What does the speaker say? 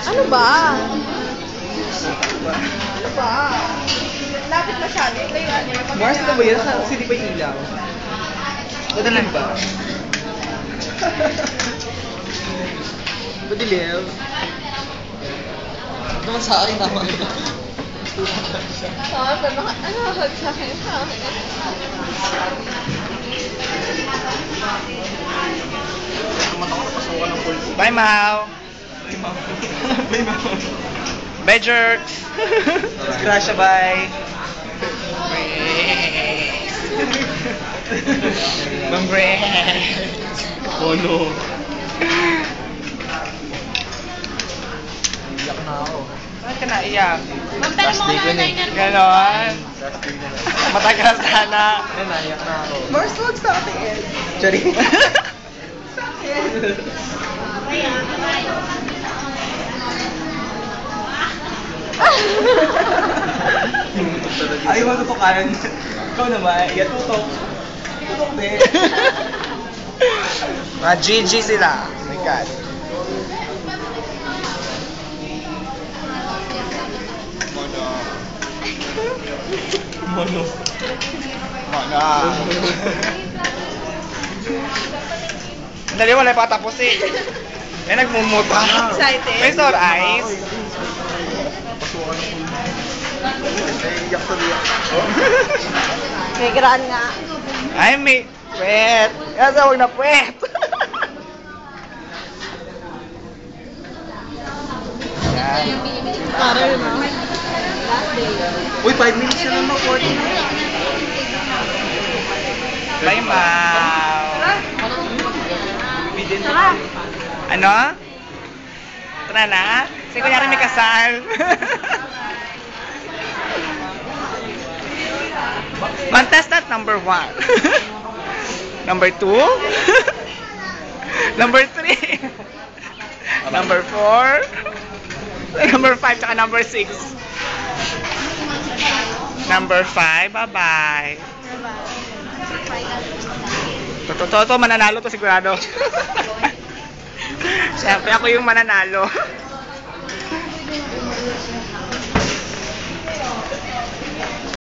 Ano ba? Ano ba? Lapit masyado. Mars na ba yan? Kasi di ba ilaw? Madalan ba? Madilim? Naman sa akin naman. Ano sa akin? Bye, Mau. May mga. Bye, jerks. Grasya, bye. Bang break. Oh no. Iyak na ako. Saan ka naiyak? Mampera mo ka na liner mo. Ganon. Matagal sana. Ayun, naiyak na ako. Mars, wag sa akin. Sorry. Ay, mo tutukan. Ikaw naman. Iya, tutok. Tutok din. Mga GG sila. Oh my God. Mono. Mana. Dali, wala pa tapos eh. May nagmumuta. Excited? May sore eyes. Iyak sa biyak. May graan nga. Ay, may puwet. Kaya huwag na puwet. Yan. Para yun ah. Uy, 5 minutes na lang mag-40 na. Bye, Mau. Bibidin Tara. Ano? Tara na? Kasi kunyari may kasal. Contestant number 1. Number 2. Number 3. Number 4. Number 5 tsaka number 6. Number 5. Bye-bye. Totoo, mananalo to sigurado. Siyempre ako yung mananalo.